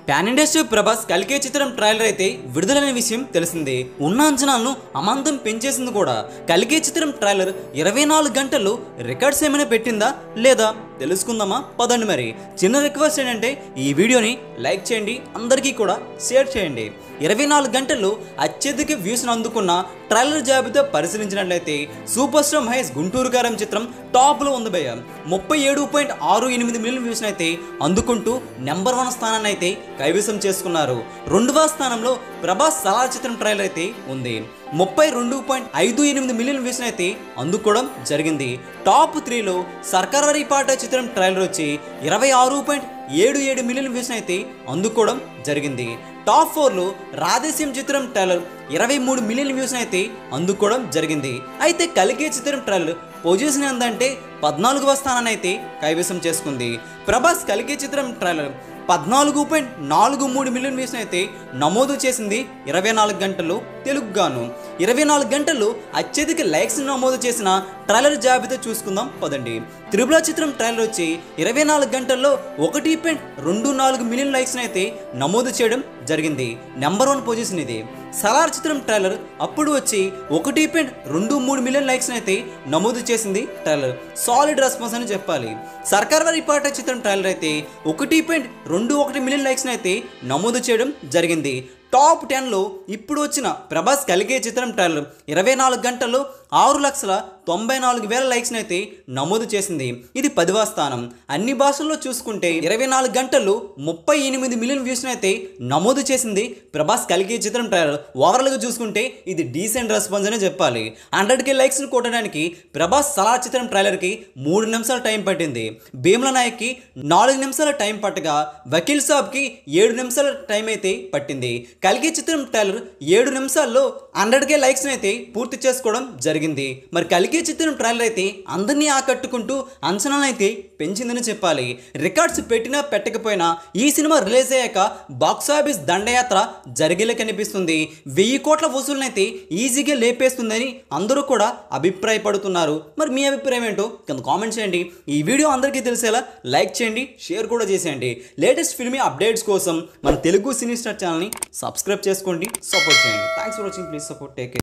Pan India star Prabhas కల్కి చిత్రం trailer అయితే విడుదలైన విషయం తెలిసిందే. ఉన్న అంచనాలను అమాంతం పెంచేసింది కూడా. కల్కి చిత్రం ట్రైలర్ 24 గంటల్లో రికార్డ్స్ ఏమైనా పెట్టిందా లేదా తెలుసుకుందామా? పదండి. మరి చిన్న రిక్వెస్ట్ ఏంటంటే ఈ వీడియోని లైక్ చేయండి, అందరికీ కూడా షేర్ చేయండి. 24 గంటల్లో అత్యధిక వ్యూస్ను అందుకున్న ట్రైలర్ జాబితా పరిశీలించినట్లయితే సూపర్ స్టార్ మహేష్ గుంటూరు కారం చిత్రం టాప్లో ఉంది భయ్య. 37.68 మిలియన్ వ్యూస్ని అయితే అందుకుంటూ నెంబర్ 1 స్థానాన్ని అయితే కైవసం చేసుకున్నారు. 2వ స్థానంలో ప్రభాస్ సలార్ చిత్రం ట్రైలర్ అయితే ఉంది. 32.58 మిలియన్ వ్యూస్ని అయితే అందుకోవడం జరిగింది. టాప్ 3లో సర్కార్ వారి పాట చిత్రం ట్రైలర్ వచ్చి 26.77 మిలియన్ వ్యూస్ని అయితే అందుకోవడం జరిగింది. టాప్ 4లో రాధేశ్యామ్ చిత్రం ట్రైలర్ 23 మిలియన్ వ్యూస్ని అయితే అందుకోవడం జరిగింది. అయితే కల్కి చిత్రం ట్రైలర్ పొజిషన్ ఏంటంటే 14వ స్థానాన్ని అయితే కైవసం చేసుకుంది. ప్రభాస్ కల్కి చిత్రం ట్రైలర్ 14.43 మిలియన్ వ్యూస్ని అయితే నమోదు చేసింది 24 గంటల్లో తెలుగుగాను. 24 గంటల్లో అత్యధిక లైక్స్ నమోదు చేసిన ట్రైలర్ జాబితా చూసుకుందాం పదండి. త్రిబుల్ ఆర్ చిత్రం ట్రైలర్ వచ్చి 24 గంటల్లో 1.24 మిలియన్ లైక్స్ని అయితే నమోదు చేయడం జరిగింది. నెంబర్ 1 పొజిషన్ ఇది. సలార్ చిత్రం ట్రైలర్ అప్పుడు వచ్చి 1.23 మిలియన్ లైక్స్ని అయితే నమోదు చేసింది ట్రైలర్. సాలిడ్ రెస్పాన్స్ అని చెప్పాలి. సర్కార్ వారి పాట చిత్రం ట్రైలర్ అయితే 1.21 మిలియన్ లైక్స్ని అయితే నమోదు చేయడం జరిగింది. టాప్ 10లో ఇప్పుడు వచ్చిన ప్రభాస్ కల్కి చిత్రం ట్రైలర్ 24 గంటల్లో 6,94,000 లైక్స్ని అయితే నమోదు చేసింది. ఇది 10వ స్థానం. అన్ని భాషల్లో చూసుకుంటే 24 గంటల్లో 38 మిలియన్ వ్యూస్ని అయితే నమోదు చేసింది ప్రభాస్ కల్కి చిత్రం ట్రైలర్. ఓవరాల్గా చూసుకుంటే ఇది డీసెంట్ రెస్పాన్స్ అనే చెప్పాలి. 100K లైక్స్ని కొట్టడానికి ప్రభాస్ సలార్ చిత్రం ట్రైలర్కి 3 నిమిషాల టైం పట్టింది. భీమ్లా నాయక్కి 4 నిమిషాల టైం పట్టగా వకీల్ సాబ్కి 7 నిమిషాల టైం అయితే పట్టింది. కల్కి చిత్రం ట్రైలర్ 7 నిమిషాల్లో 100K లైక్స్ని అయితే పూర్తి చేసుకోవడం జరిగింది. మరి కల్కి చిత్రం ట్రైలర్ అయితే అందరినీ ఆకట్టుకుంటూ అంచనాలను అయితే పెంచిందని చెప్పాలి. రికార్డ్స్ పెట్టినా పెట్టకపోయినా ఈ సినిమా రిలీజ్ అయ్యాక బాక్సాఫీస్ దండయాత్ర జరిగేలా కనిపిస్తుంది. 1000 కోట్ల వసూలును అయితే ఈజీగా లేపేస్తుందని అందరూ కూడా అభిప్రాయపడుతున్నారు. మరి మీ అభిప్రాయం ఏంటో కింద కామెంట్ చేయండి. ఈ వీడియో అందరికీ తెలిసేలా లైక్ చేయండి, షేర్ కూడా చేసేయండి. లేటెస్ట్ ఫిల్మీ అప్డేట్స్ కోసం మన తెలుగు సినీ స్టార్ ఛానల్ని సబ్స్క్రైబ్ చేసుకోండి, సపోర్ట్ చేయండి. Thanks for watching. Please support. Take care.